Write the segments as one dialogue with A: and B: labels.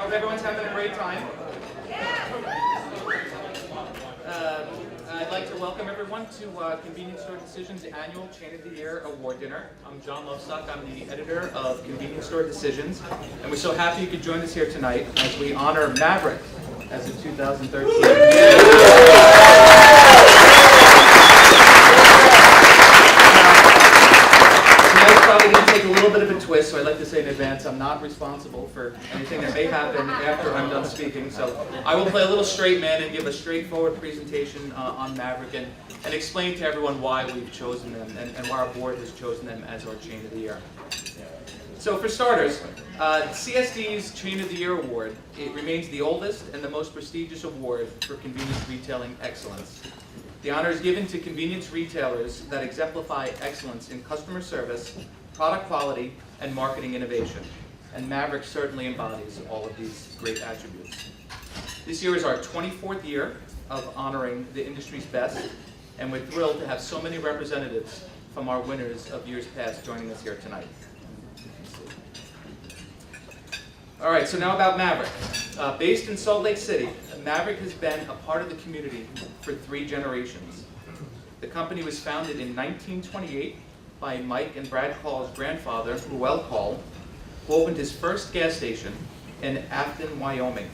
A: Hope everyone's having a great time. I'd like to welcome everyone to Convenience Store Decisions Annual Chain of the Year Award Dinner. I'm John Lovestock. I'm the editor of Convenience Store Decisions, and we're so happy you could join us here tonight as we honor Maverick as of 2013. Tonight's probably going to take a little bit of a twist, so I'd like to say in advance I'm not responsible for anything that may happen after I'm done speaking. So I will play a little straight man and give a straightforward presentation on Maverick and explain to everyone why we've chosen them and why our board has chosen them as our Chain of the Year. So for starters, CSD's Chain of the Year Award, it remains the oldest and the most prestigious award for convenience retailing excellence. The honor is given to convenience retailers that exemplify excellence in customer service, product quality, and marketing innovation. And Maverick certainly embodies all of these great attributes. This year is our 24th year of honoring the industry's best, and we're thrilled to have so many representatives from our winners of years past joining us here tonight. All right, so now about Maverick. Based in Salt Lake City, Maverick has been a part of the community for 3 generations. The company was founded in 1928 by Mike and Brad Call's grandfather, Ruel Call, who opened his first gas station in Afton, Wyoming.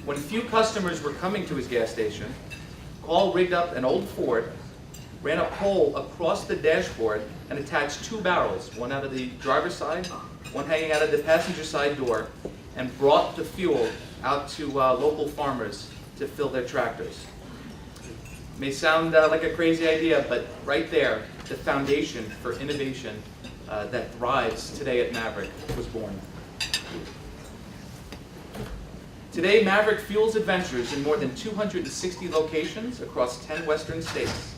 A: When few customers were coming to his gas station, Call rigged up an old Ford, ran a pole across the dashboard, and attached 2 barrels, one out of the driver's side, one hanging out of the passenger side door, and brought the fuel out to local farmers to fill their tractors. May sound like a crazy idea, but right there, the foundation for innovation that thrives today at Maverick was born. Today, Maverick fuels adventures in more than 260 locations across 10 western states.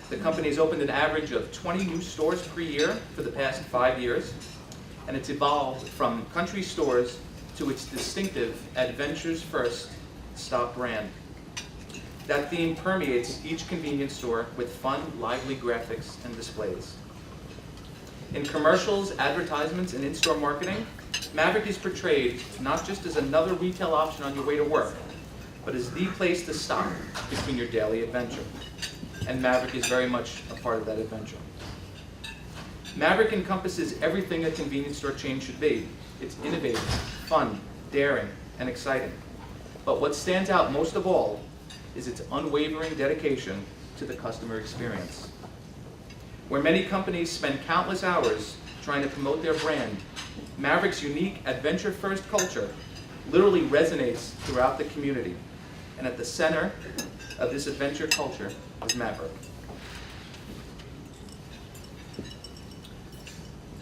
A: The company has opened an average of 20 new stores per year for the past 5 years, and it's evolved from country stores to its distinctive Adventures First stock brand. That theme permeates each convenience store with fun, lively graphics and displays. In commercials, advertisements, and in-store marketing, Maverick is portrayed not just as another retail option on your way to work, but as the place to stop between your daily adventure. And Maverick is very much a part of that adventure. Maverick encompasses everything a convenience store chain should be. It's innovative, fun, daring, and exciting. But what stands out most of all is its unwavering dedication to the customer experience. Where many companies spend countless hours trying to promote their brand, Maverick's unique adventure-first culture literally resonates throughout the community. And at the center of this adventure culture is Maverick.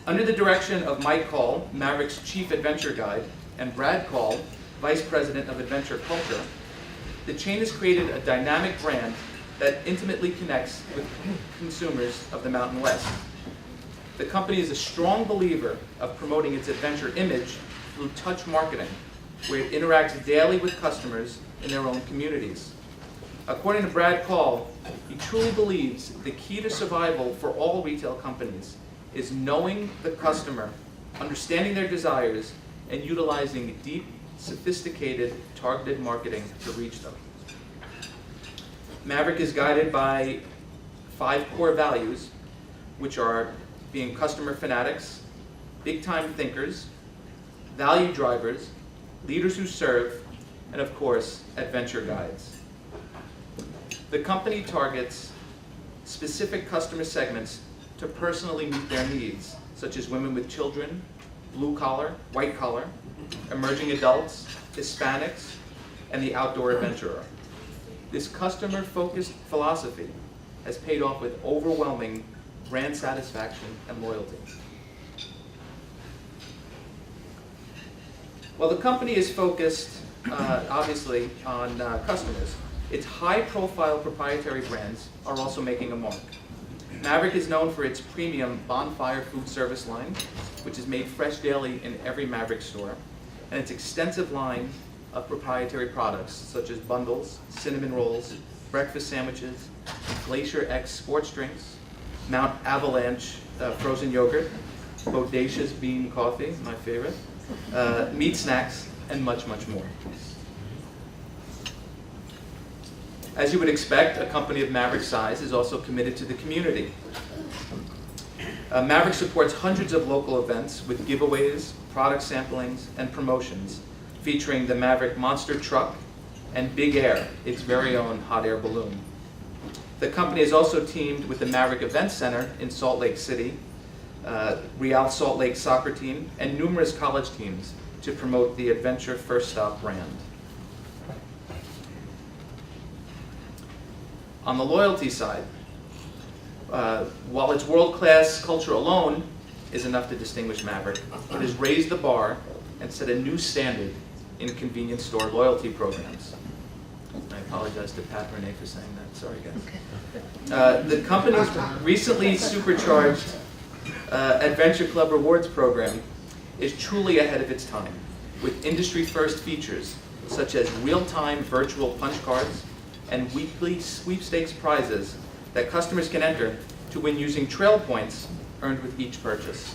A: Under the direction of Mike Call, Maverick's chief adventure guide, and Brad Call, vice president of adventure culture, the chain has created a dynamic brand that intimately connects with consumers of the Mountain West. The company is a strong believer of promoting its adventure image through touch marketing, where it interacts daily with customers in their own communities. According to Brad Call, he truly believes the key to survival for all retail companies is knowing the customer, understanding their desires, and utilizing deep, sophisticated, targeted marketing to reach them. Maverick is guided by 5 core values, which are being customer fanatics, big-time thinkers, value drivers, leaders who serve, and of course, adventure guides. The company targets specific customer segments to personally meet their needs, such as women with children, blue collar, white collar, emerging adults, Hispanics, and the outdoor adventurer. This customer-focused philosophy has paid off with overwhelming brand satisfaction and loyalty. While the company is focused, obviously, on customers, its high-profile proprietary brands are also making a mark. Maverick is known for its premium Bonfire food service line, which is made fresh daily in every Maverick store, and its extensive line of proprietary products such as bundles, cinnamon rolls, breakfast sandwiches, Glacier X sports drinks, Mount Avalanche frozen yogurt, Bodacious bean coffee, my favorite, meat snacks, and much, much more. As you would expect, a company of Maverick's size is also committed to the community. Maverick supports hundreds of local events with giveaways, product samplings, and promotions featuring the Maverick Monster Truck and Big Air, its very own hot air balloon. The company has also teamed with the Maverick Event Center in Salt Lake City, Real Salt Lake soccer team, and numerous college teams to promote the Adventure First Stop brand. On the loyalty side, while its world-class culture alone is enough to distinguish Maverick, it has raised the bar and set a new standard in convenience store loyalty programs. I apologize to Pat Renee for saying that. Sorry, guys. The company's recently supercharged Adventure Club Rewards program is truly ahead of its time, with industry-first features such as real-time virtual punch cards and weekly sweepstakes prizes that customers can enter to win using trail points earned with each purchase.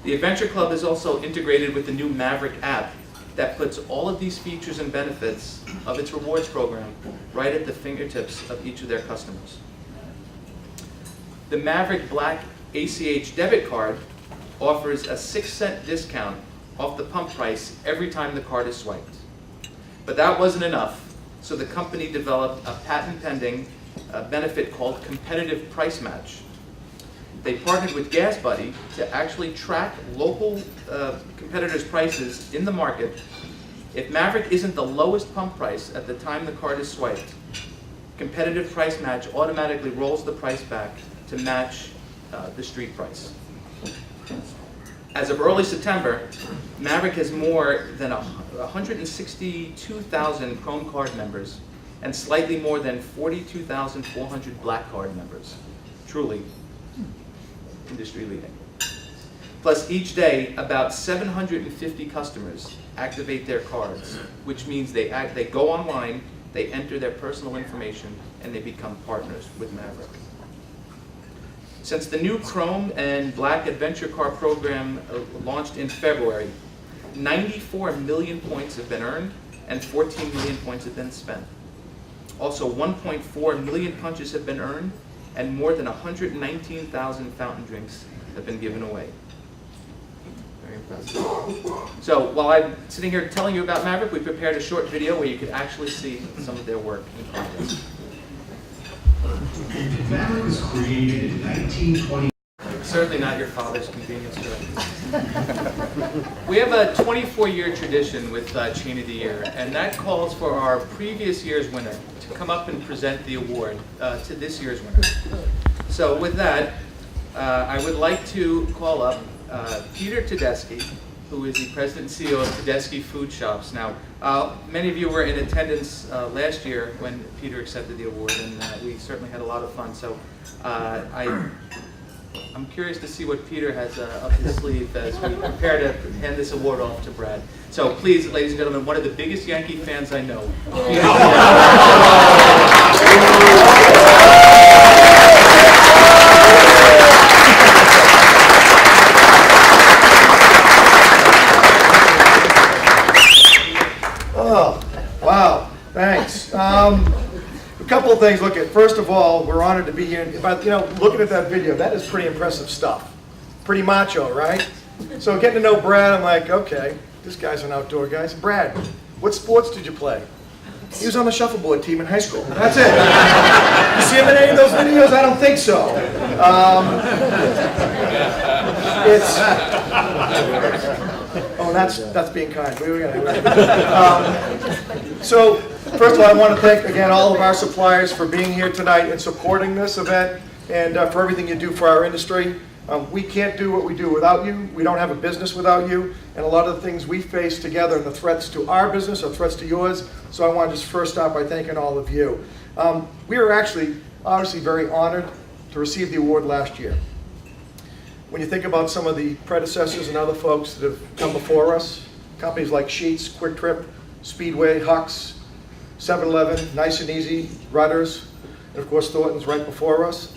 A: The Adventure Club is also integrated with the new Maverick app that puts all of these features and benefits of its rewards program right at the fingertips of each of their customers. The Maverick Black ACH debit card offers a 6-cent discount off the pump price every time the card is swiped. But that wasn't enough, so the company developed a patent-pending benefit called competitive price match. They partnered with GasBuddy to actually track local competitors' prices in the market. If Maverick isn't the lowest pump price at the time the card is swiped, competitive price match automatically rolls the price back to match the street price. As of early September, Maverick has more than 162,000 Chrome Card members and slightly more than 42,400 Black Card members. Truly industry leading. Plus, each day, about 750 customers activate their cards, which means they go online, they enter their personal information, and they become partners with Maverick. Since the new Chrome and Black Adventure Card program launched in February, 94 million points have been earned and 14 million points have been spent. Also, 1.4 million punches have been earned and more than 119,000 fountain drinks have been given away. Very impressive. So while I'm sitting here telling you about Maverick, we prepared a short video where you could actually see some of their work in progress.
B: Maverick was created in 1920.
A: Certainly not your father's convenience store. We have a 24-year tradition with Chain of the Year, and that calls for our previous year's winner to come up and present the award to this year's winner. So with that, I would like to call up Peter Tedeschi, who is the president and CEO of Tedeschi Food Shops. Now, many of you were in attendance last year when Peter accepted the award, and we certainly had a lot of fun. So I'm curious to see what Peter has up his sleeve as we prepare to hand this award off to Brad. So please, ladies and gentlemen, one of the biggest Yankee fans I know.
C: Oh, wow, thanks. A couple of things. Look at, first of all, we're honored to be here. But, looking at that video, that is pretty impressive stuff. Pretty macho, right? So getting to know Brad, I'm like, okay, this guy's an outdoor guy. So Brad, what sports did you play? He was on the shuffleboard team in high school. That's it. You see him in any of those videos? I don't think so. That's being kind. So, first of all, I want to thank again all of our suppliers for being here tonight and supporting this event and for everything you do for our industry. We can't do what we do without you. We don't have a business without you. And a lot of the things we face together and the threats to our business are threats to yours. So I want to just first start by thanking all of you. We were actually, obviously, very honored to receive the award last year. When you think about some of the predecessors and other folks that have come before us, companies like Sheetz, Quick Trip, Speedway, Huck's, 7-Eleven, Nice and Easy, Rudders, and of course Thornton's right before us.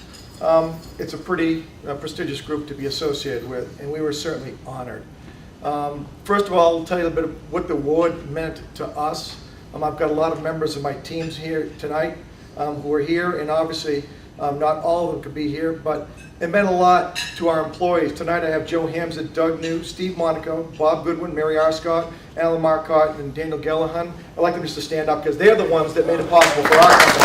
C: It's a pretty prestigious group to be associated with, and we were certainly honored. First of all, I'll tell you a bit of what the award meant to us. I've got a lot of members of my teams here tonight who are here, and obviously not all of them could be here, but it meant a lot to our employees. Tonight I have Joe Hamza, Doug New, Steve Monaco, Bob Goodwin, Mary Arscott, Alan Marcotte, and Daniel Gellahan. I'd like them just to stand up because they're the ones that made it possible for our company.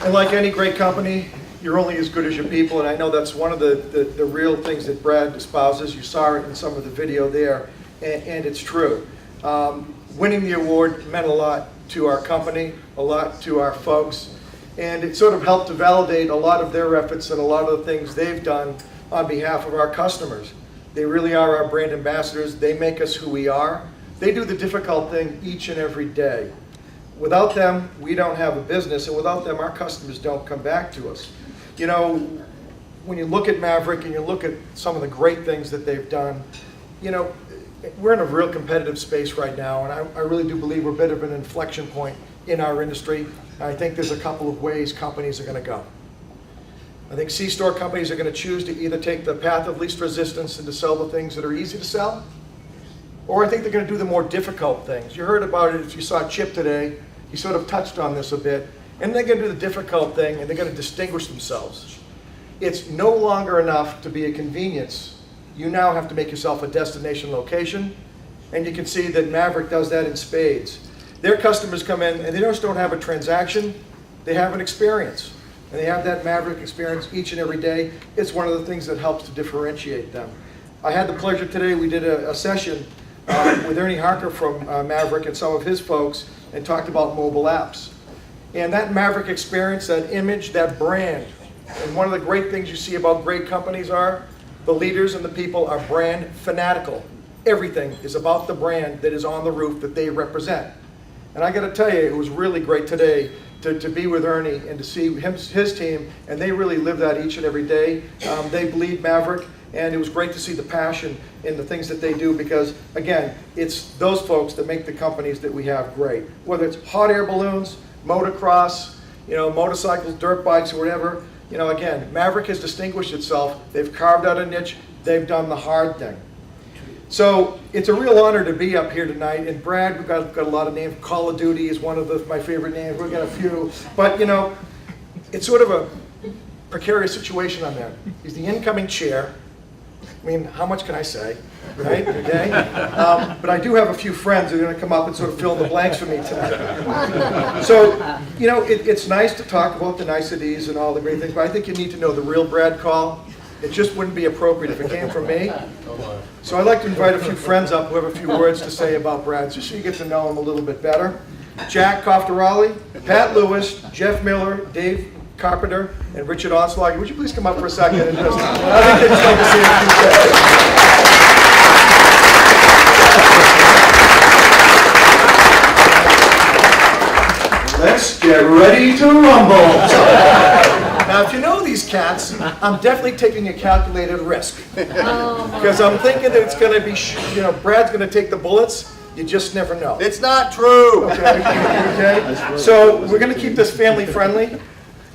C: And like any great company, you're only as good as your people, and I know that's one of the real things that Brad espouses. You saw it in some of the video there, and it's true. Winning the award meant a lot to our company, a lot to our folks, and it sort of helped to validate a lot of their efforts and a lot of the things they've done on behalf of our customers. They really are our brand ambassadors. They make us who we are. They do the difficult thing each and every day. Without them, we don't have a business, and without them, our customers don't come back to us. You know, when you look at Maverick and you look at some of the great things that they've done, you know, we're in a real competitive space right now, and I really do believe we're a bit of an inflection point in our industry. I think there's a couple of ways companies are going to go. I think C-store companies are going to choose to either take the path of least resistance and to sell the things that are easy to sell, or I think they're going to do the more difficult things. You heard about it if you saw Chip today. He sort of touched on this a bit. And they're going to do the difficult thing, and they're going to distinguish themselves. It's no longer enough to be a convenience. You now have to make yourself a destination location, and you can see that Maverick does that in spades. Their customers come in, and they just don't have a transaction, they have an experience. And they have that Maverick experience each and every day. It's one of the things that helps to differentiate them. I had the pleasure today, we did a session with Ernie Harker from Maverick and some of his folks, and talked about mobile apps. And that Maverick experience, that image, that brand, and one of the great things you see about great companies are the leaders and the people are brand fanatical. Everything is about the brand that is on the roof that they represent. And I got to tell you, it was really great today to be with Ernie and to see his team, and they really live that each and every day. They bleed Maverick, and it was great to see the passion in the things that they do because, again, it's those folks that make the companies that we have great. Whether it's hot air balloons, motocross, you know, motorcycles, dirt bikes, or whatever, you know, again, Maverick has distinguished itself. They've carved out a niche. They've done the hard thing. So it's a real honor to be up here tonight. And Brad, we've got a lot of names. Call of Duty is one of my favorite names. We've got a few. But, you know, it's sort of a precarious situation on there. He's the incoming chair. I mean, how much can I say, right? Okay. But I do have a few friends who are going to come up and sort of fill in the blanks for me tonight. So, you know, it's nice to talk about the niceties and all the great things, but I think you need to know the real Brad Call. It just wouldn't be appropriate if it came from me. So I'd like to invite a few friends up who have a few words to say about Brad, just so you get to know him a little bit better. Jack Coftarali, Pat Lewis, Jeff Miller, Dave Carpenter, and Richard Onslaught. Would you please come up for a second and just, I think they'd just like to say a few things. Let's get ready to rumble. Now, if you know these cats, I'm definitely taking a calculated risk. Because I'm thinking that it's going to be, you know, Brad's going to take the bullets. You just never know.
D: It's not true.
C: Okay. So we're going to keep this family friendly.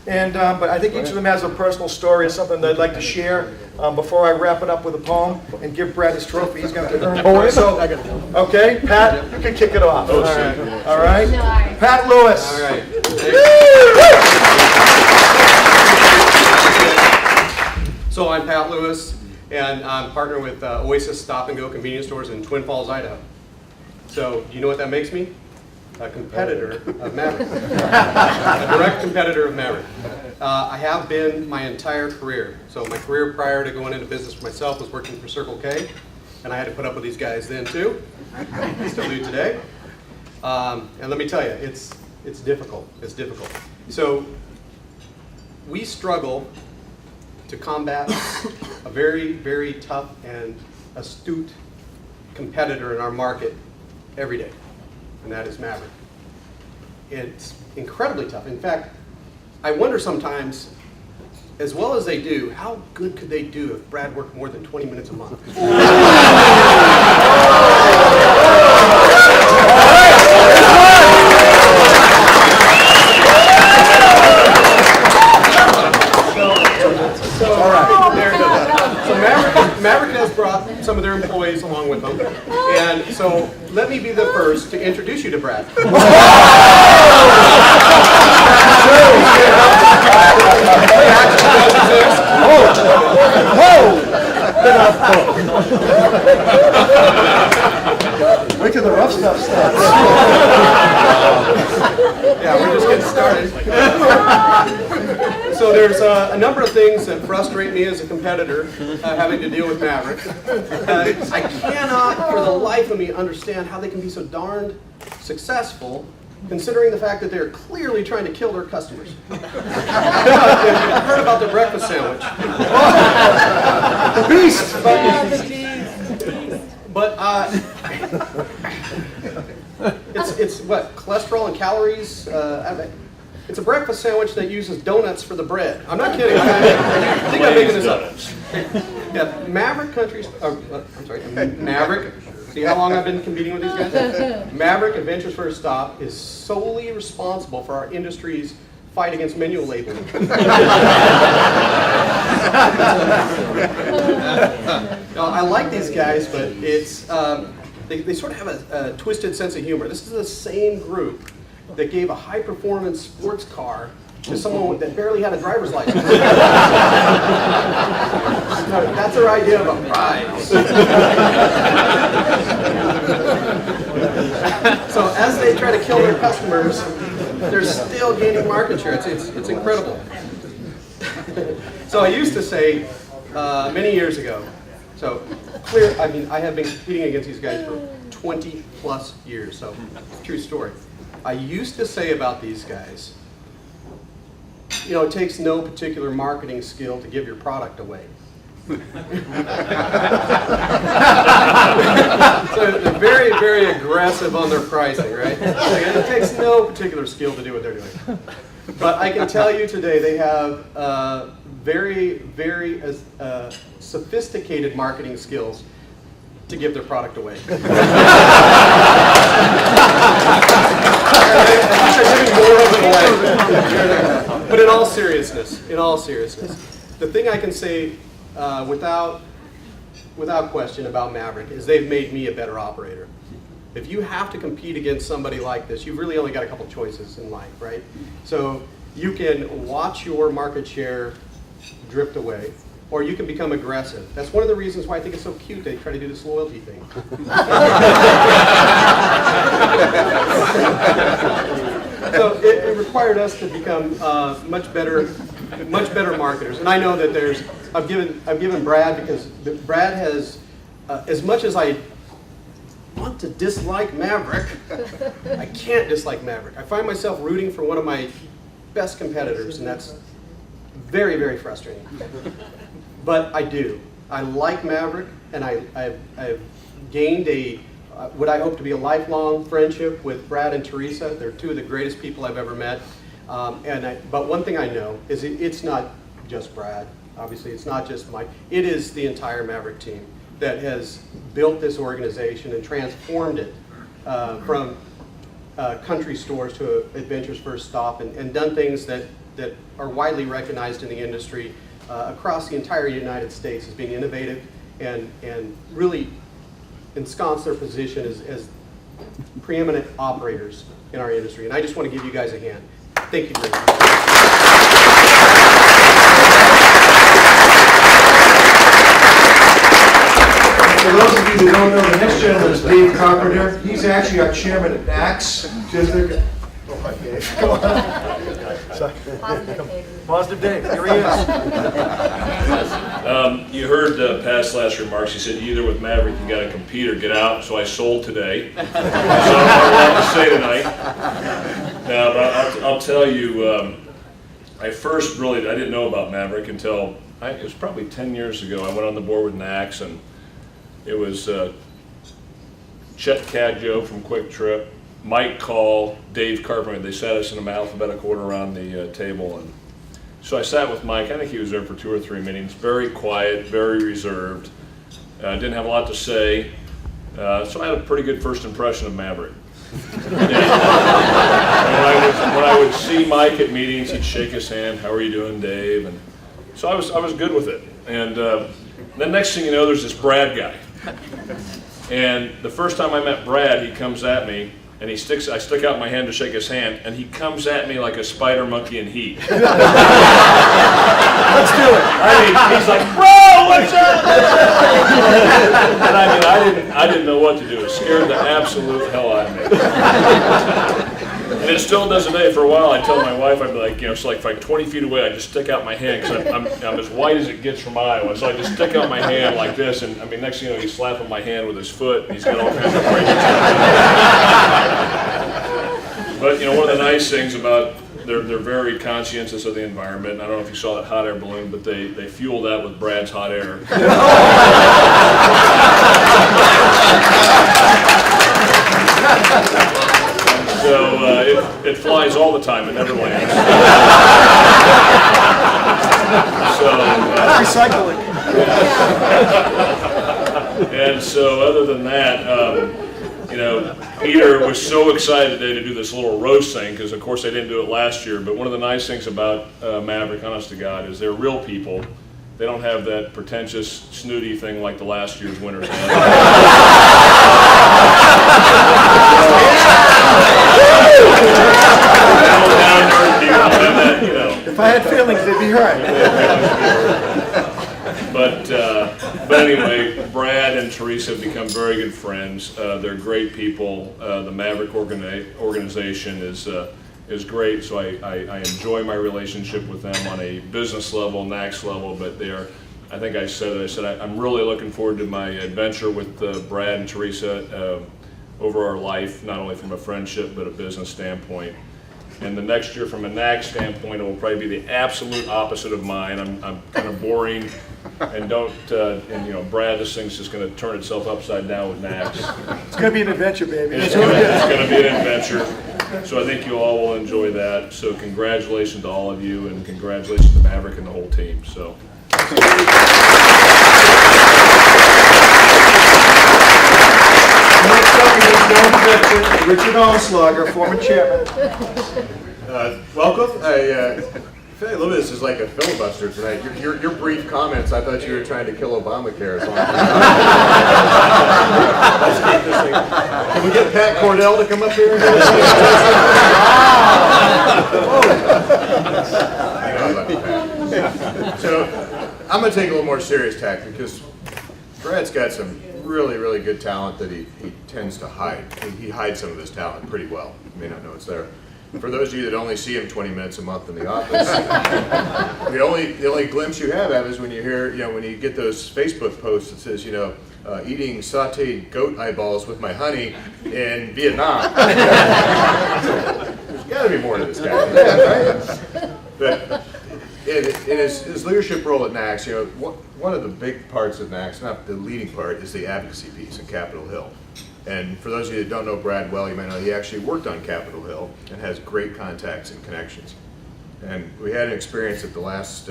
C: And, but I think each of them has a personal story or something they'd like to share before I wrap it up with a poem and give Brad his trophy. He's going to earn it for it. So, okay, Pat, you can kick it off. All right. All right. Pat Lewis.
D: All right. So I'm Pat Lewis, and I'm partner with Oasis Stop and Go convenience stores in Twin Falls, Idaho. So you know what that makes me? A competitor of Maverick. A direct competitor of Maverick. I have been my entire career. So my career prior to going into business for myself was working for Circle K, and I had to put up with these guys then too. I still do today. And let me tell you, it's difficult. It's difficult. So we struggle to combat a very, very tough and astute competitor in our market every day, and that is Maverick. It's incredibly tough. In fact, I wonder sometimes, as well as they do, how good could they do if Brad worked more than 20 minutes a month? with them. And so let me be the first to introduce you to Brad.
C: Wait till the rough stuff starts.
D: Yeah, we're just getting started. So there's a number of things that frustrate me as a competitor having to deal with Maverick. I cannot, for the life of me, understand how they can be so darned successful, considering the fact that they're clearly trying to kill their customers. I heard about the breakfast sandwich.
C: The beast!
D: But it's what, cholesterol and calories? It's a breakfast sandwich that uses donuts for the bread. I'm not kidding. I think I'm making this up. Yeah, Maverick Maverick. See how long I've been competing with these guys? Maverick Adventures First Stop is solely responsible for our industry's fight against menu labeling. I like these guys, but it's they sort of have a twisted sense of humor. This is the same group that gave a high-performance sports car to someone that barely had a driver's license. That's their idea of a prize. So as they try to kill their customers, they're still gaining market share. It's incredible. So I used to say many years ago, so clear, I mean, I have been competing against these guys for 20 plus years, so true story. I used to say about these guys, you know, it takes no particular marketing skill to give your product away. So they're very, very aggressive on their pricing, right? It takes no particular skill to do what they're doing. But I can tell you today they have very, very sophisticated marketing skills to give their product away. But in all seriousness, the thing I can say without question about Maverick is they've made me a better operator. If you have to compete against somebody like this, you've really only got a couple choices in life, right? So you can watch your market share drift away, or you can become aggressive. That's one of the reasons why I think it's so cute they try to do this loyalty thing. So it required us to become much better marketers. And I know that I've given Brad, because Brad has, as much as I want to dislike Maverick, I can't dislike Maverick. I find myself rooting for one of my best competitors, and that's very, very frustrating. But I do. I like Maverick, and I've gained what I hope to be a lifelong friendship with Brad and Teresa. They're two of the greatest people I've ever met. But one thing I know is it's not just Brad. Obviously, it's not just Mike. It is the entire Maverick team that has built this organization and transformed it from country stores to Adventures First Stop, and done things that are widely recognized in the industry across the entire United States as being innovative and really ensconce their position as preeminent operators in our industry. And I just want to give you guys a hand. Thank you very much.
C: For those of you who don't know, the next gentleman is Dave Carpenter. He's actually our chairman at NACS. Come on. Positive Dave. Here he is.
E: You heard Pat's last remarks. He said either with Maverick you got to compete or get out. So I sold today. So I want to say tonight. Now, but I'll tell you, I didn't know about Maverick until it was probably 10 years ago. I went on the board with NACS, and it was Chet Cadjo from Quick Trip, Mike Call, Dave Carpenter. They sat us in an alphabetical order around the table, and so I sat with Mike. I think he was there for 2 or 3 meetings. Very quiet, very reserved. Didn't have a lot to say. So I had a pretty good first impression of Maverick. When I would see Mike at meetings, he'd shake his hand. How are you doing, Dave? And so I was good with it. And then next thing you know, there's this Brad guy. And the first time I met Brad, he comes at me, and I stick out my hand to shake his hand, and he comes at me like a spider monkey in heat.
C: Let's do it.
E: I mean, he's like, bro, what's up? And I mean, I didn't know what to do. It scared the absolute hell out of me. And it still does today. For a while, I tell my wife, I'd be like, it's like 20 feet away, I just stick out my hand, because I'm as white as it gets from Iowa. So I just stick out my hand like this, and I mean, next thing you know, he's slapping my hand with his foot, and he's got all kinds of crazy stuff. But one of the nice things about they're very conscientious of the environment. I don't know if you saw that hot air balloon, but they fuel that with Brad's hot air. So it flies all the time. It never lands.
C: Recycling.
E: And so other than that, Peter was so excited today to do this little roast thing, because of course they didn't do it last year, but one of the nice things about Maverick, honest to God, is they're real people. They don't have that pretentious, snooty thing like the last year's winners had.
C: If I had feelings, they'd be hurt.
E: But anyway, Brad and Teresa have become very good friends. They're great people. The Maverick organization is great, so I enjoy my relationship with them on a business level, NACS level, but I think I said I'm really looking forward to my adventure with Brad and Teresa over our life, not only from a friendship but a business standpoint. And the next year, from a NACS standpoint, it will probably be the absolute opposite of mine. I'm kind of boring, and Brad, this thing's just going to turn itself upside down with NACS.
C: It's going to be an adventure, baby.
E: It's going to be an adventure. So I think you all will enjoy that. So congratulations to all of you, and congratulations to Maverick and the whole team. So.
C: Next up, we have Richard Onslauger, former chairman.
F: Welcome. I feel like a little bit this is like a filibuster tonight. Your brief comments, I thought you were trying to kill Obamacare. So let's keep this thing. Can we get Pat Cordell to come up here? So I'm going to take a little more serious tack, because Brad's got some really, really good talent that he tends to hide. He hides some of his talent pretty well. You may not know it's there. For those of you that only see him 20 minutes a month in the office, the only glimpse you have of is when you hear, when you get those Facebook posts that says, eating sauteed goat eyeballs with my honey in Vietnam. There's got to be more to this guy than that, right? But in his leadership role at NACS, one of the big parts of NACS, not the leading part, is the advocacy piece in Capitol Hill. And for those of you that don't know Brad well, you might know he actually worked on Capitol Hill and has great contacts and connections. And we had an experience at the last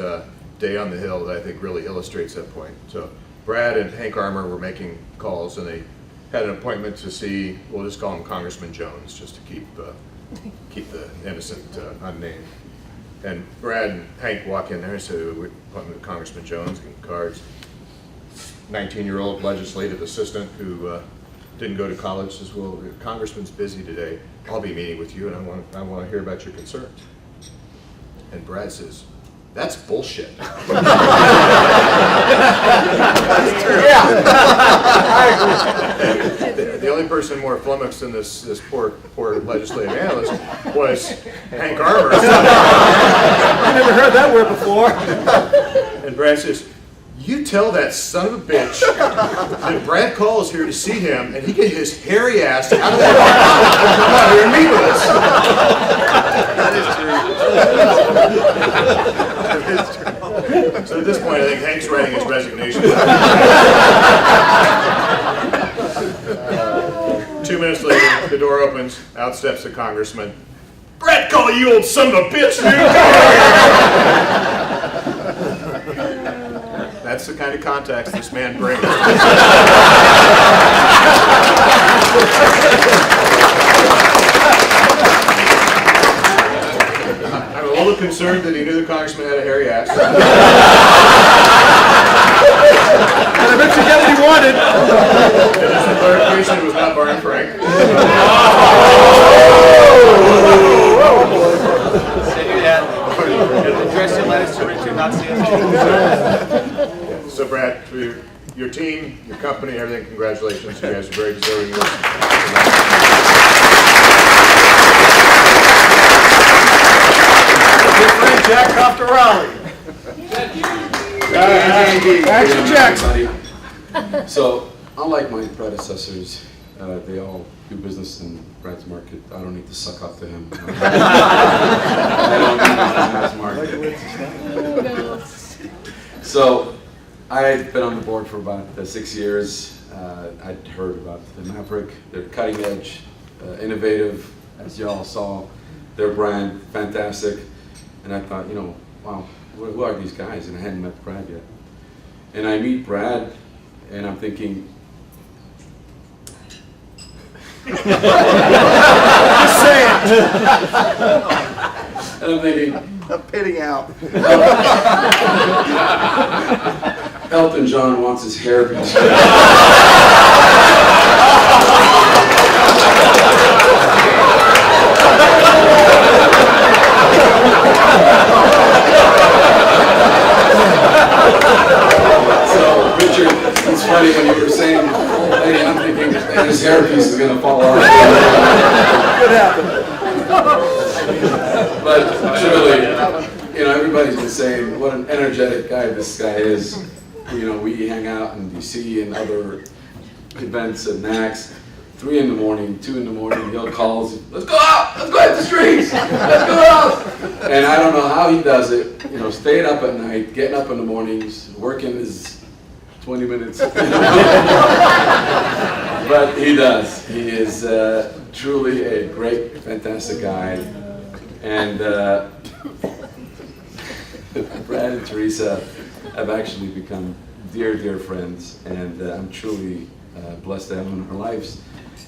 F: day on the Hill that I think really illustrates that point. So Brad and Hank Armour were making calls, and they had an appointment to see, we'll just call him Congressman Jones, just to keep the innocent unnamed. And Brad and Hank walk in there and say, we're appointment with Congressman Jones, and cards. 19-year-old legislative assistant who didn't go to college says, well, the Congressman's busy today. I'll be meeting with you, and I want to hear about your concerns. And Brad says, that's bullshit. That's true. Yeah. The only person more flummoxed than this poor legislative analyst was Hank Armour.
C: I never heard that word before.
F: And Brad says, you tell that son of a bitch that Brad Call is here to see him, and he get his hairy ass out of that office and come out here and meet with us. That is true. So at this point, I think Hank's writing his resignation. 2 minutes later, the door opens, out steps the congressman. Brad Call, you old son of a bitch, dude! That's the kind of contacts this man brings. I'm a little concerned that he knew the congressman had a hairy ass.
C: I bet you get what he wanted.
F: Just for clarification, it was not Barney Frank.
A: Say that. Address your letters to Richard, not CSO.
F: So Brad, for your team, your company, everything, congratulations. You guys are very deserving of this.
C: Good friend Jack Cofferali. Action checks.
G: So, unlike my predecessors, they all do business in Brad's market. I don't need to suck up to him. I don't need to business market. So, I've been on the board for about 6 years. I'd heard about the Maverick. They're cutting edge, innovative, as you all saw. Their brand, fantastic. And I thought, you know, wow, who are these guys? And I hadn't met Brad yet. And I meet Brad, and I'm thinking,
C: Just say it.
G: and I'm thinking,
C: I'm pitting out.
G: Elton John wants his hair to be So, Richard, it's funny when you were saying, hey, I'm thinking his hairpiece is going to fall off.
C: Could happen.
G: But truly, you know, everybody's been saying what an energetic guy this guy is. You know, we hang out in DC and other events at NACS. 3 in the morning, 2 in the morning, he'll call us, let's go out, let's go hit the streets, let's go out. And I don't know how he does it, you know, staying up at night, getting up in the mornings, working his 20 minutes. But he does. He is truly a great, fantastic guy. And Brad and Teresa have actually become dear, dear friends, and I'm truly blessed to have them in our lives.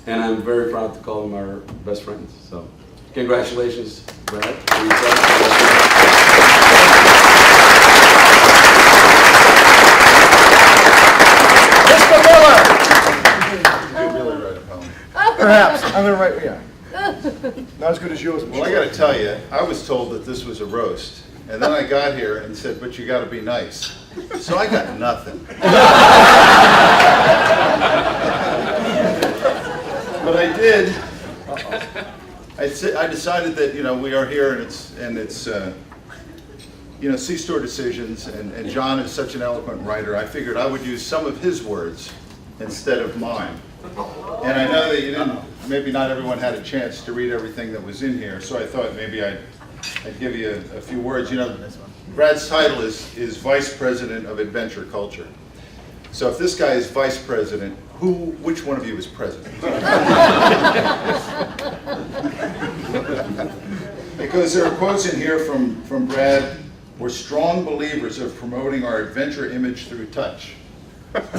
G: And I'm very proud to call them our best friends. So, congratulations, Brad. Teresa.
C: Mr. Miller.
H: You really write a poem.
C: Perhaps. I'm going to write, yeah. Not as good as yours.
H: Well, I got to tell you, I was told that this was a roast, and then I got here and said, but you got to be nice. So I got nothing. But I did. I decided that, you know, we are here and it's you know, C-store decisions, and John is such an eloquent writer. I figured I would use some of his words instead of mine. And I know that you didn't, maybe not everyone had a chance to read everything that was in here, so I thought maybe I'd give you a few words. You know, Brad's title is Vice President of Adventure Culture. So if this guy is Vice President, which one of you is President? Because there are quotes in here from Brad. We're strong believers of promoting our adventure image through touch.
C: Thanks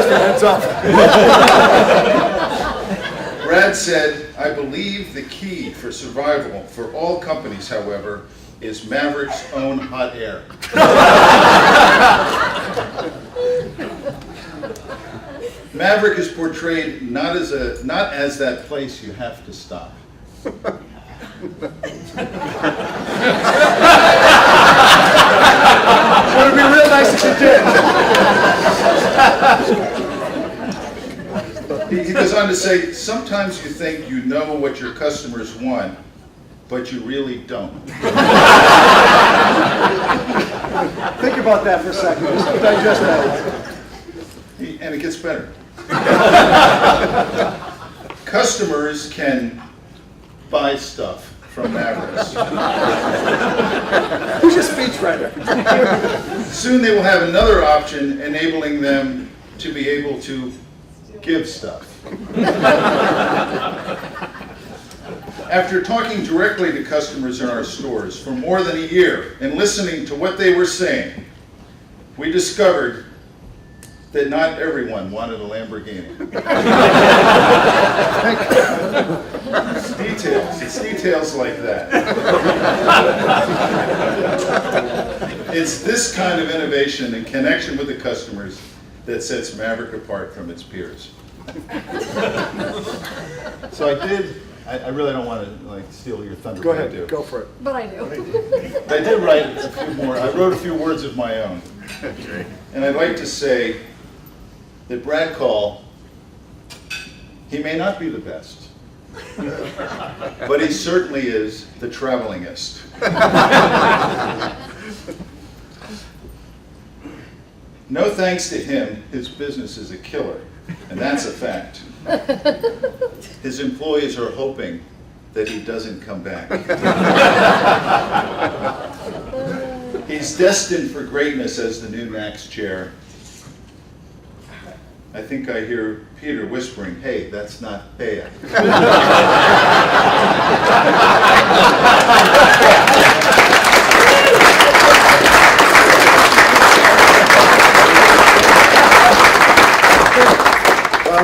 C: for heads up.
H: Brad said, I believe the key for survival for all companies, however, is Maverick's own hot air. Maverick is portrayed not as that place you have to stop.
C: It would be real nice if you did.
H: He goes on to say, sometimes you think you know what your customers want, but you really don't.
C: Think about that for a second. Just digest that.
H: And it gets better. Customers can buy stuff from Mavericks.
C: Who's your speechwriter?
H: Soon they will have another option enabling them to be able to give stuff. After talking directly to customers in our stores for more than a year and listening to what they were saying, we discovered that not everyone wanted a Lamborghini. It's details like that. It's this kind of innovation and connection with the customers that sets Maverick apart from its peers. So I really don't want to like steal your thunder.
C: Go
H: but I
C: ahead,
H: do.
C: go for it.
I: But I do.
H: I did write a few more. I wrote a few words of my own. And I'd like to say that Brad Call, he may not be the best, but he certainly is the travelingist. No thanks to him, his business is a killer, and that's a fact. His employees are hoping that he doesn't come back. He's destined for greatness as the new NACS chair. I think I hear Peter whispering, "Hey, that's not bad."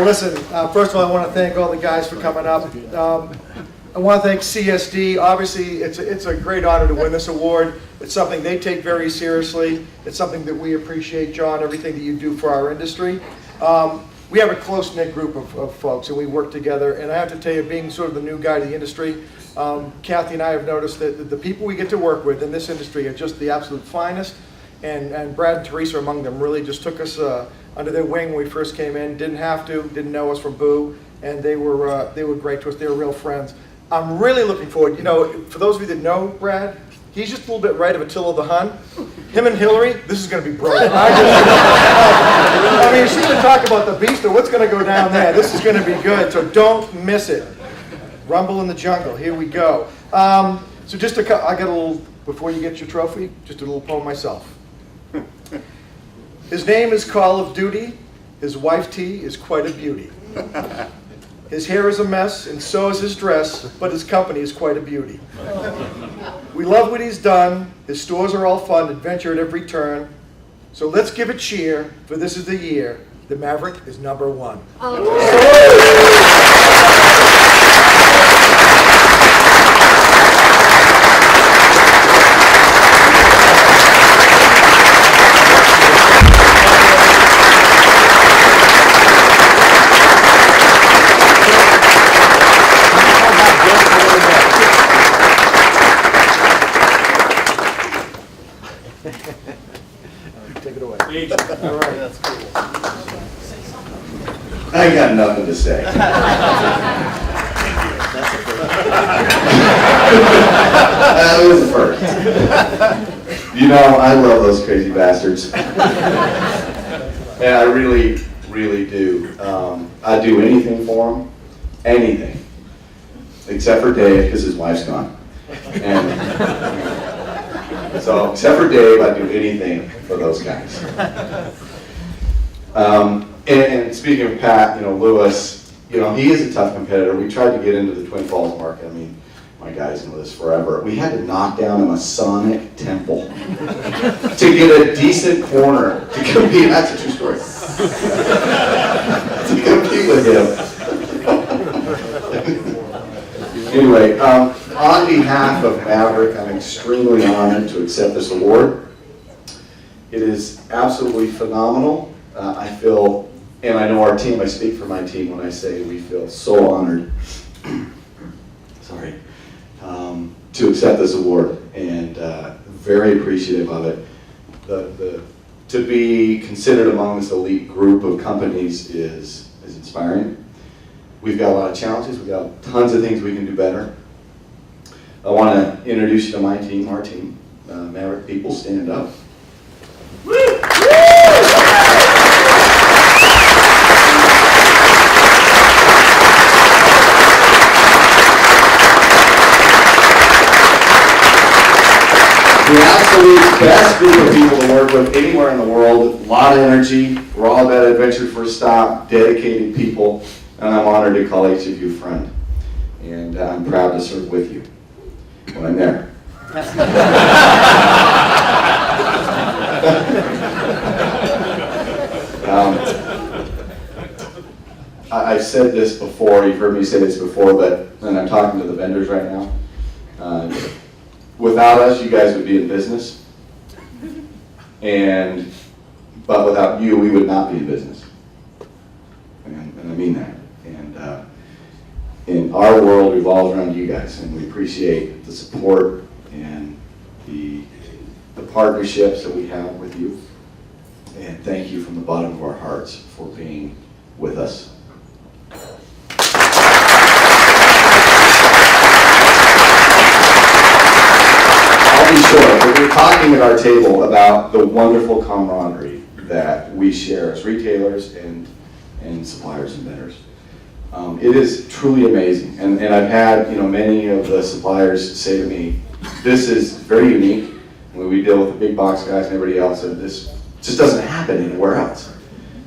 C: Listen, first of all, I want to thank all the guys for coming up. I want to thank CSD. Obviously, it's a great honor to win this award. It's something they take very seriously. It's something that we appreciate, John, everything that you do for our industry. We have a close-knit group of folks, and we work together. And I have to tell you, being sort of the new guy to the industry, Kathy and I have noticed that the people we get to work with in this industry are just the absolute finest. And Brad and Teresa among them really just took us under their wing when we first came in. Didn't have to, didn't know us from Boo, and they were great to us. They were real friends. I'm really looking forward. You know, for those of you that know Brad, he's just a little bit right of Attila the Hun. Him and Hillary, this is going to be brilliant. I mean, she's going to talk about the beast or what's going to go down there. This is going to be good, so don't miss it. Rumble in the Jungle. Here we go. So just I got a little, before you get your trophy, just a little poem myself. His name is Call of Duty. His wife T is quite a beauty. His hair is a mess, and so is his dress, but his company is quite a beauty. We love what he's done. His stores are all fun, adventure at every turn. So let's give a cheer, for this is the year the Maverick is #1. Take it away. All right, that's cool.
J: I got nothing to say. That was the first. You know, I love those crazy bastards. And I really, really do. I'd do anything for them. Anything. Except for Dave, because his wife's gone. And so, except for Dave, I'd do anything for those guys. And speaking of Pat, you know, Lewis, you know, he is a tough competitor. We tried to get into the Twin Falls market. I mean, my guys know this forever. We had to knock down a Masonic temple to get a decent corner to compete. That's a true story. To compete with him. Anyway, on behalf of Maverick, I'm extremely honored to accept this award. It is absolutely phenomenal. I feel, and I know our team, I speak for my team when I say we feel so honored, sorry, to accept this award, and very appreciative of it. To be considered among this elite group of companies is inspiring. We've got a lot of challenges. We've got tons of things we can do better. I want to introduce you to my team, our team. Maverick people, stand up. The absolute best group of people to work with anywhere in the world. A lot of energy. We're all about adventure first stop, dedicated people. And I'm honored to call each of you friend. And I'm proud to serve with you when I'm there. I've said this before, you've heard me say this before, and I'm talking to the vendors right now. Without us, you guys would be in business. But without you, we would not be in business. And I mean that. And in our world revolves around you guys, and we appreciate the support and the partnerships that we have with you. And thank you from the bottom of our hearts for being with us. I'll be short, but we're talking at our table about the wonderful camaraderie that we share as retailers and suppliers and vendors. It is truly amazing, and I've had many of the suppliers say to me, this is very unique. When we deal with the big box guys and everybody else, and this just doesn't happen anywhere else.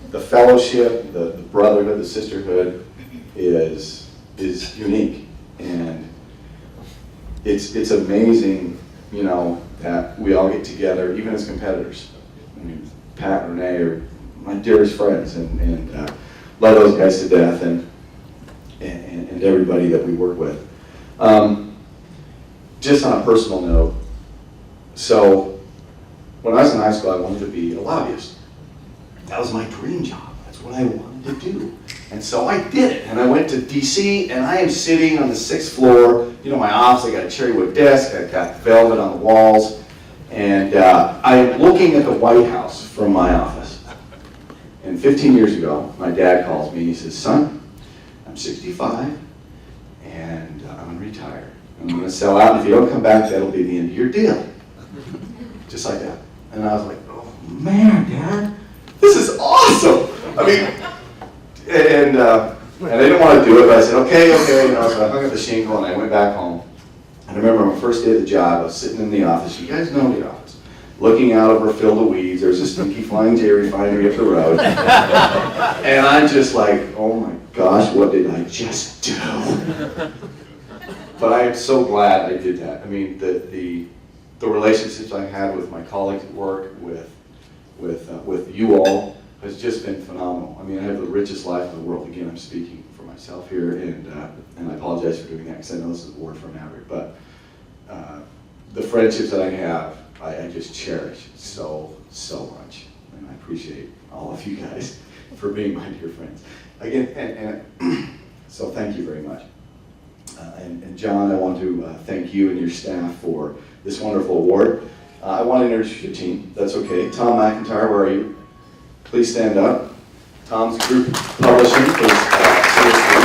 J: The fellowship, the brotherhood, the sisterhood is unique, and it's amazing, that we all get together, even as competitors. I mean, Pat and Renee are my dearest friends, and love those guys to death, and everybody that we work with. Just on a personal note, so when I was in high school, I wanted to be a lobbyist. That was my dream job. That's what I wanted to do. And so I did it, and I went to DC, and I am sitting on the 6th floor, my office. I got a cherrywood desk, I got velvet on the walls, and I am looking at the White House from my office. And 15 years ago, my dad calls me, he says, son, I'm 65, and I'm gonna retire. I'm gonna sell out, and if you don't come back, that'll be the end of your deal. Just like that. And I was like, oh man, Dad, this is awesome. I mean, and I didn't want to do it, but I said, okay. So I hung up the shingle and I went back home. And I remember my first day of the job, I was sitting in the office. You guys know the office. Looking out over a field of weeds. There's a stinky Flying J refinery up the road. And I'm just like, oh my gosh, what did I just do? But I am so glad I did that. I mean, the relationships I had with my colleagues at work, with you all, has just been phenomenal. I mean, I have the richest life in the world. Again, I'm speaking for myself here, and I apologize for doing that because I know this is a word for Maverick, but the friendships that I have, I just cherish so much, and I appreciate all of you guys for being my dear friends. Again, and so thank you very much. And John, I want to thank you and your staff for this wonderful award. I want to introduce your team. That's okay. Tom McIntyre, where are you? Please stand up. Tom's group publishing for seriously.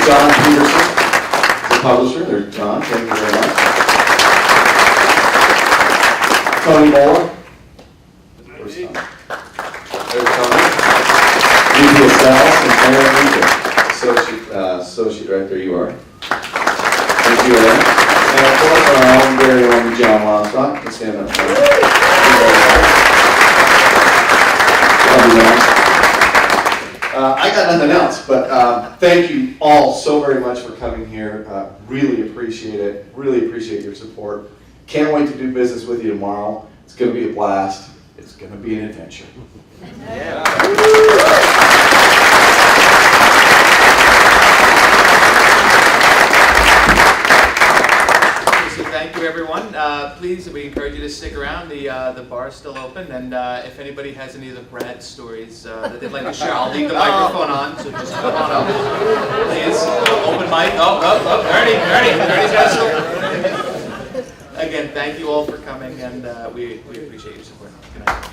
J: John Peterson, the publisher. There's John. Thank you very much. Tony Moore. Where's Tony? There's Tony. VP of Sales and Aaron Associate Director, you are. Thank you, Aaron. And of course, our own very own John Longstock. Let's stand up for him. I got nothing else, but thank you all so very much for coming here. Really appreciate it. Really appreciate your support. Can't wait to do business with you tomorrow. It's going to be a blast. It's going to be an adventure. Yeah.
A: Thank you, everyone. Please, we encourage you to stick around. The bar is still open, and if anybody has any of the Brad stories that they'd like to share, I'll leave the microphone on, so just come on up. Please, open mic. Ernie's got a story. Again, thank you all for coming, and we appreciate your support. Good night.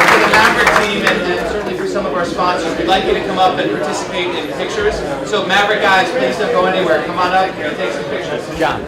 A: For the Maverick team and certainly for some of our sponsors, we'd like you to come up and participate in pictures. So Maverick guys, please don't go anywhere. Come on up and take some pictures. John.